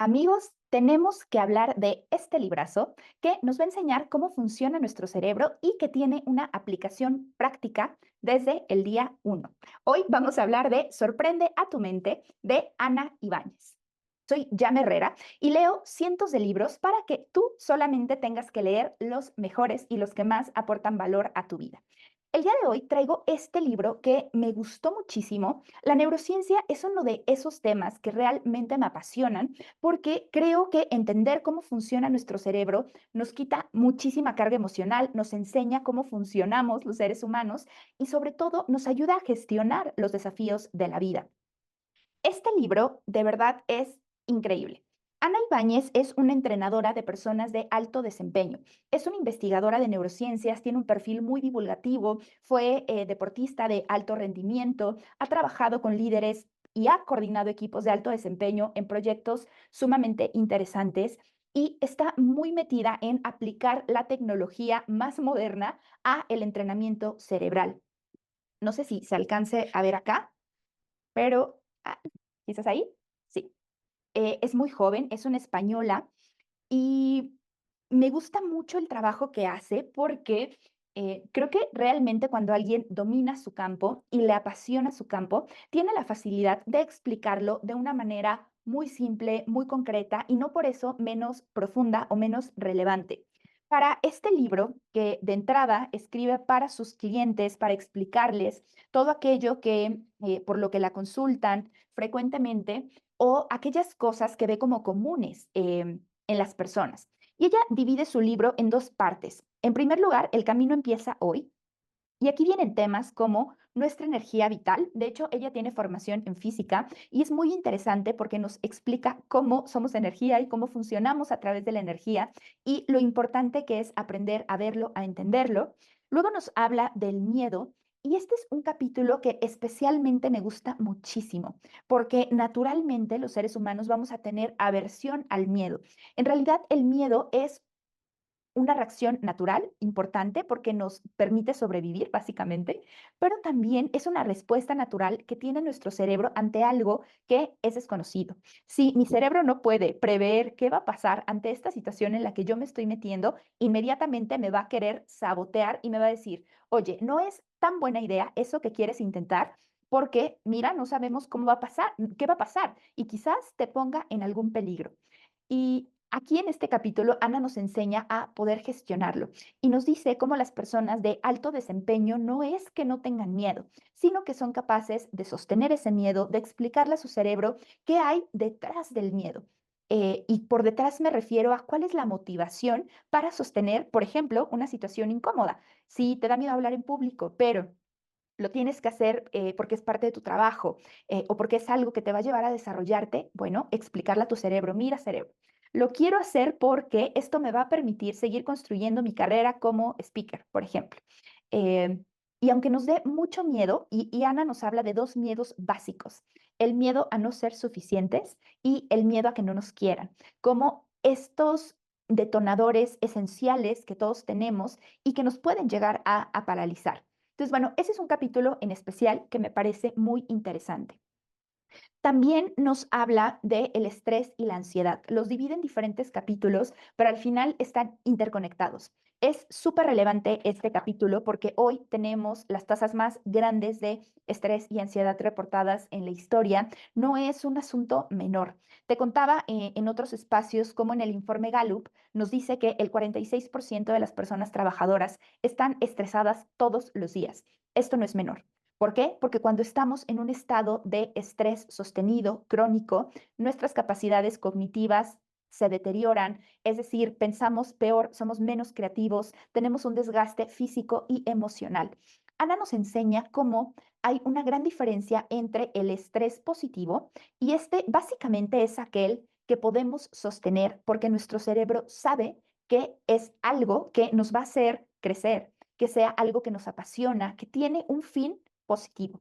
Amigos, tenemos que hablar de este librazo que nos va a enseñar cómo funciona nuestro cerebro y que tiene una aplicación práctica desde el día uno. Hoy vamos a hablar de Sorprende a tu mente de Ana Ibáñez. Soy Yam Herrera y leo cientos de libros para que tú solamente tengas que leer los mejores y los que más aportan valor a tu vida. El día de hoy traigo este libro que me gustó muchísimo. La neurociencia es uno de esos temas que realmente me apasionan porque creo que entender cómo funciona nuestro cerebro nos quita muchísima carga emocional, nos enseña cómo funcionamos los seres humanos y sobre todo nos ayuda a gestionar los desafíos de la vida. Este libro de verdad es increíble. Ana Ibáñez es una entrenadora de personas de alto desempeño. Es una investigadora de neurociencias, tiene un perfil muy divulgativo, fue deportista de alto rendimiento, ha trabajado con líderes y ha coordinado equipos de alto desempeño en proyectos sumamente interesantes y está muy metida en aplicar la tecnología más moderna a el entrenamiento cerebral. No sé si se alcance a ver acá, pero ¿estás ahí? Sí. Es muy joven, es una española y me gusta mucho el trabajo que hace porque creo que realmente cuando alguien domina su campo y le apasiona su campo, tiene la facilidad de explicarlo de una manera muy simple, muy concreta y no por eso menos profunda o menos relevante. Para este libro, que de entrada escribe para sus clientes, para explicarles todo aquello que por lo que la consultan frecuentemente o aquellas cosas que ve como comunes en las personas. Y ella divide su libro en dos partes. En primer lugar, el camino empieza hoy. Y aquí vienen temas como nuestra energía vital. De hecho, ella tiene formación en física y es muy interesante porque nos explica cómo somos energía y cómo funcionamos a través de la energía y lo importante que es aprender a verlo, a entenderlo. Luego nos habla del miedo. Y este es un capítulo que especialmente me gusta muchísimo, porque naturalmente los seres humanos vamos a tener aversión al miedo. En realidad, el miedo es una reacción natural importante porque nos permite sobrevivir, básicamente, pero también es una respuesta natural que tiene nuestro cerebro ante algo que es desconocido. Si mi cerebro no puede prever qué va a pasar ante esta situación en la que yo me estoy metiendo, inmediatamente me va a querer sabotear y me va a decir, oye, no es tan buena idea eso que quieres intentar. Porque, mira, no sabemos cómo va a pasar, qué va a pasar y quizás te ponga en algún peligro. Y aquí en este capítulo, Ana nos enseña a poder gestionarlo y nos dice cómo las personas de alto desempeño no es que no tengan miedo, sino que son capaces de sostener ese miedo, de explicarle a su cerebro qué hay detrás del miedo. Y por detrás me refiero a cuál es la motivación para sostener, por ejemplo, una situación incómoda. Si te da miedo hablar en público, pero lo tienes que hacer porque es parte de tu trabajo o porque es algo que te va a llevar a desarrollarte, bueno, explicarle a tu cerebro, mira cerebro, lo quiero hacer porque esto me va a permitir seguir construyendo mi carrera como speaker, por ejemplo. Eh, y aunque nos dé mucho miedo, y Ana nos habla de dos miedos básicos, el miedo a no ser suficientes y el miedo a que no nos quieran, como estos detonadores esenciales que todos tenemos y que nos pueden llegar a paralizar. Entonces, bueno, ese es un capítulo en especial que me parece muy interesante. También nos habla del estrés y la ansiedad. Los divide en diferentes capítulos, pero al final están interconectados. Es súper relevante este capítulo porque hoy tenemos las tasas más grandes de estrés y ansiedad reportadas en la historia. No es un asunto menor. Te contaba en otros espacios, como en el informe Gallup, nos dice que el 46% de las personas trabajadoras están estresadas todos los días. Esto no es menor. ¿Por qué? Porque cuando estamos en un estado de estrés sostenido, crónico, nuestras capacidades cognitivas se deterioran, es decir, pensamos peor, somos menos creativos, tenemos un desgaste físico y emocional. Ana nos enseña cómo hay una gran diferencia entre el estrés positivo y este básicamente es aquel que podemos sostener porque nuestro cerebro sabe que es algo que nos va a hacer crecer, que sea algo que nos apasiona, que tiene un fin positivo.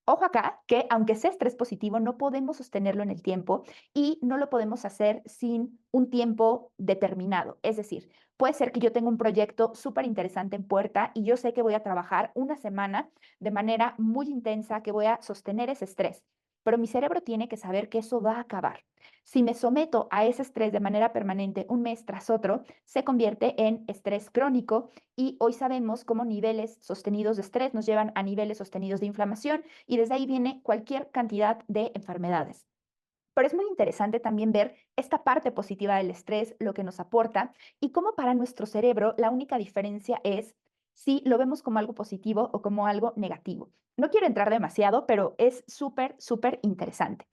Ojo acá, que aunque sea estrés positivo, no podemos sostenerlo en el tiempo y no lo podemos hacer sin un tiempo determinado. Es decir, puede ser que yo tenga un proyecto súper interesante en puerta y yo sé que voy a trabajar una semana de manera muy intensa, que voy a sostener ese estrés, pero mi cerebro tiene que saber que eso va a acabar. Si me someto a ese estrés de manera permanente un mes tras otro, se convierte en estrés crónico y hoy sabemos cómo niveles sostenidos de estrés nos llevan a niveles sostenidos de inflamación y desde ahí viene cualquier cantidad de enfermedades. Pero es muy interesante también ver esta parte positiva del estrés, lo que nos aporta y cómo para nuestro cerebro la única diferencia es si lo vemos como algo positivo o como algo negativo. No quiero entrar demasiado, pero es súper, súper interesante.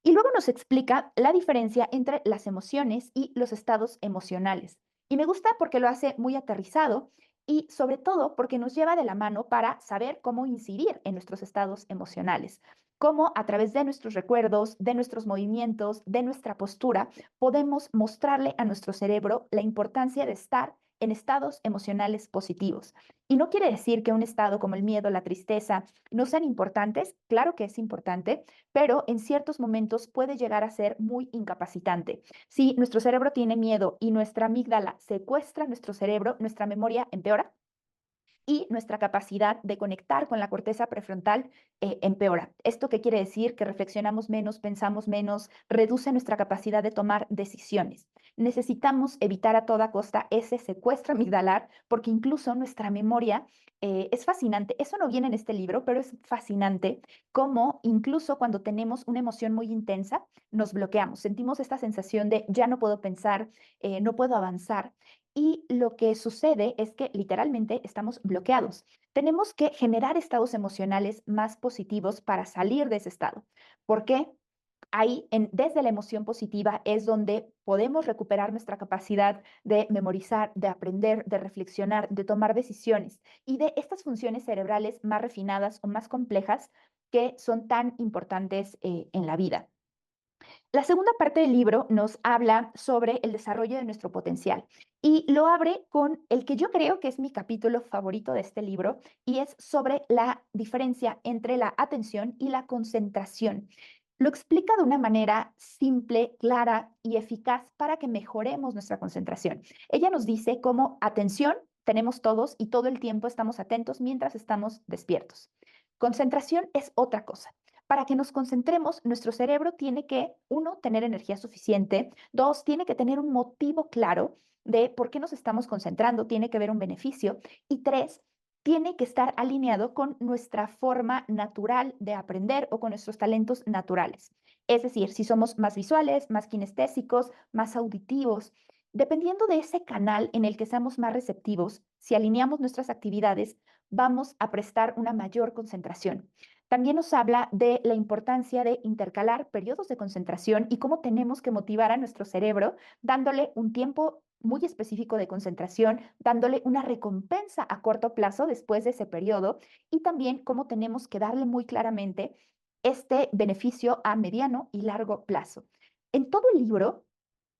Y luego nos explica la diferencia entre las emociones y los estados emocionales. Y me gusta porque lo hace muy aterrizado y sobre todo porque nos lleva de la mano para saber cómo incidir en nuestros estados emocionales, cómo a través de nuestros recuerdos, de nuestros movimientos, de nuestra postura, podemos mostrarle a nuestro cerebro la importancia de estar en estados emocionales positivos. Y no quiere decir que un estado como el miedo, la tristeza, no sean importantes, claro que es importante, pero en ciertos momentos puede llegar a ser muy incapacitante. Si nuestro cerebro tiene miedo y nuestra amígdala secuestra nuestro cerebro, nuestra memoria empeora y nuestra capacidad de conectar con la corteza prefrontal empeora. ¿Esto qué quiere decir? Que reflexionamos menos, pensamos menos, reduce nuestra capacidad de tomar decisiones. Necesitamos evitar a toda costa ese secuestro amigdalar porque incluso nuestra memoria es fascinante. Eso no viene en este libro, pero es fascinante cómo incluso cuando tenemos una emoción muy intensa, nos bloqueamos. Sentimos esta sensación de ya no puedo pensar, no puedo avanzar. Y lo que sucede es que literalmente estamos bloqueados. Tenemos que generar estados emocionales más positivos para salir de ese estado. ¿Por qué? Ahí, desde la emoción positiva, es donde podemos recuperar nuestra capacidad de memorizar, de aprender, de reflexionar, de tomar decisiones y de estas funciones cerebrales más refinadas o más complejas que son tan importantes en la vida. La segunda parte del libro nos habla sobre el desarrollo de nuestro potencial y lo abre con el que yo creo que es mi capítulo favorito de este libro y es sobre la diferencia entre la atención y la concentración. Lo explica de una manera simple, clara y eficaz para que mejoremos nuestra concentración. Ella nos dice cómo atención tenemos todos y todo el tiempo estamos atentos mientras estamos despiertos. Concentración es otra cosa. Para que nos concentremos, nuestro cerebro tiene que, uno, tener energía suficiente, dos, tiene que tener un motivo claro de por qué nos estamos concentrando, tiene que haber un beneficio, y tres, tiene que estar alineado con nuestra forma natural de aprender o con nuestros talentos naturales. Es decir, si somos más visuales, más kinestésicos, más auditivos, dependiendo de ese canal en el que seamos más receptivos, si alineamos nuestras actividades, vamos a prestar una mayor concentración. También nos habla de la importancia de intercalar periodos de concentración y cómo tenemos que motivar a nuestro cerebro dándole un tiempo muy específico de concentración, dándole una recompensa a corto plazo después de ese periodo y también cómo tenemos que darle muy claramente este beneficio a mediano y largo plazo. En todo el libro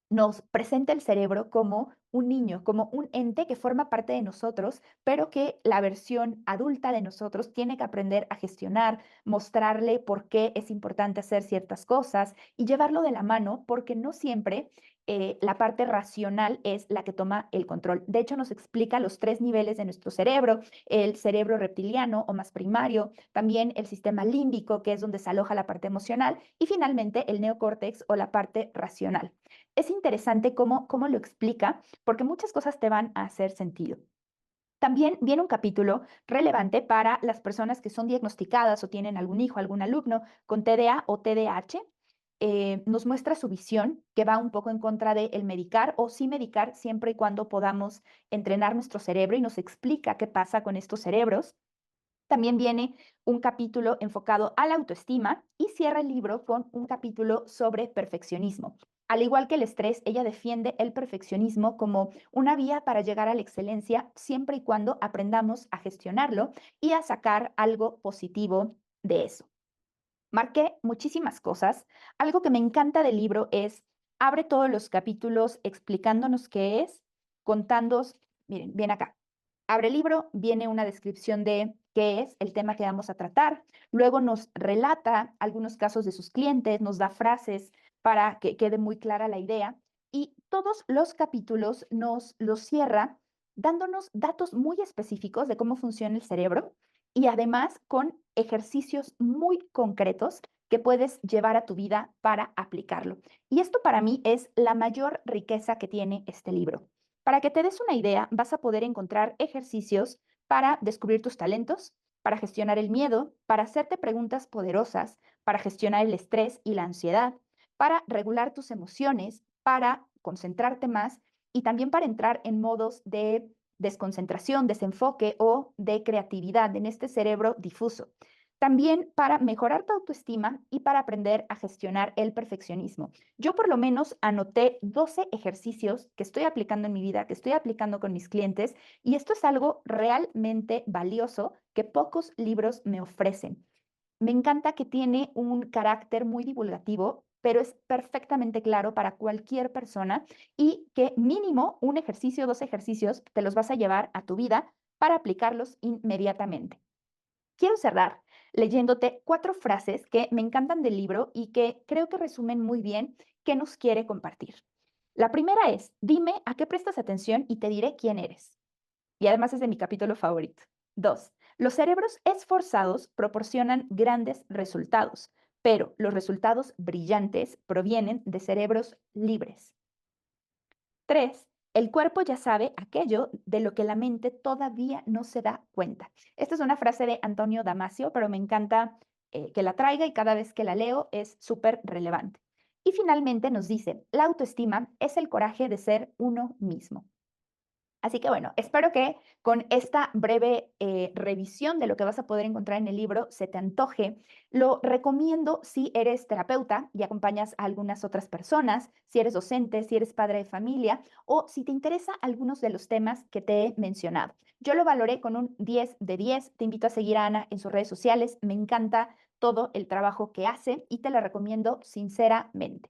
nos presenta el cerebro como un niño, como un ente que forma parte de nosotros, pero que la versión adulta de nosotros tiene que aprender a gestionar, mostrarle por qué es importante hacer ciertas cosas y llevarlo de la mano, porque no siempre la parte racional es la que toma el control. De hecho, nos explica los tres niveles de nuestro cerebro, el cerebro reptiliano o más primario, también el sistema límbico, que es donde se aloja la parte emocional, y finalmente el neocórtex o la parte racional. Es interesante cómo lo explica, porque muchas cosas te van a hacer sentido. También viene un capítulo relevante para las personas que son diagnosticadas o tienen algún hijo, algún alumno con TDA o TDAH. Nos muestra su visión, que va un poco en contra de el medicar o sí medicar siempre y cuando podamos entrenar nuestro cerebro y nos explica qué pasa con estos cerebros. También viene un capítulo enfocado a la autoestima y cierra el libro con un capítulo sobre perfeccionismo. Al igual que el estrés, ella defiende el perfeccionismo como una vía para llegar a la excelencia siempre y cuando aprendamos a gestionarlo y a sacar algo positivo de eso. Marqué muchísimas cosas. Algo que me encanta del libro es, abre todos los capítulos explicándonos qué es, contándonos, miren, bien acá. Abre el libro, viene una descripción de qué es el tema que vamos a tratar, luego nos relata algunos casos de sus clientes, nos da frases para que quede muy clara la idea y todos los capítulos nos los cierra dándonos datos muy específicos de cómo funciona el cerebro y además con ejercicios muy concretos que puedes llevar a tu vida para aplicarlo. Y esto para mí es la mayor riqueza que tiene este libro. Para que te des una idea, vas a poder encontrar ejercicios para descubrir tus talentos, para gestionar el miedo, para hacerte preguntas poderosas, para gestionar el estrés y la ansiedad, para regular tus emociones, para concentrarte más y también para entrar en modos de desconcentración, desenfoque o de creatividad en este cerebro difuso. También para mejorar tu autoestima y para aprender a gestionar el perfeccionismo. Yo por lo menos anoté 12 ejercicios que estoy aplicando en mi vida, que estoy aplicando con mis clientes, y esto es algo realmente valioso que pocos libros me ofrecen. Me encanta que tiene un carácter muy divulgativo, pero es perfectamente claro para cualquier persona y que mínimo un ejercicio, dos ejercicios, te los vas a llevar a tu vida para aplicarlos inmediatamente. Quiero cerrar leyéndote 4 frases que me encantan del libro y que creo que resumen muy bien qué nos quiere compartir. La primera es, dime a qué prestas atención y te diré quién eres. Y además es de mi capítulo favorito. 2. Los cerebros esforzados proporcionan grandes resultados, pero los resultados brillantes provienen de cerebros libres. 3. El cuerpo ya sabe aquello de lo que la mente todavía no se da cuenta. Esta es una frase de Antonio Damasio, pero me encanta que la traiga y cada vez que la leo es súper relevante. Y finalmente nos dice, la autoestima es el coraje de ser uno mismo. Así que bueno, espero que con esta breve revisión de lo que vas a poder encontrar en el libro se te antoje. Lo recomiendo si eres terapeuta y acompañas a algunas otras personas, si eres docente, si eres padre de familia o si te interesa algunos de los temas que te he mencionado. Yo lo valoré con un 10 de 10. Te invito a seguir a Ana en sus redes sociales. Me encanta todo el trabajo que hace y te lo recomiendo sinceramente.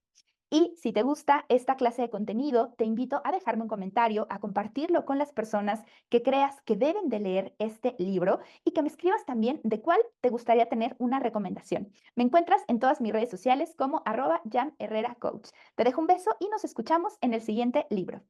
Y si te gusta esta clase de contenido, te invito a dejarme un comentario, a compartirlo con las personas que creas que deben de leer este libro y que me escribas también de cuál te gustaría tener una recomendación. Me encuentras en todas mis redes sociales como @jamherreracoach. Te dejo un beso y nos escuchamos en el siguiente libro.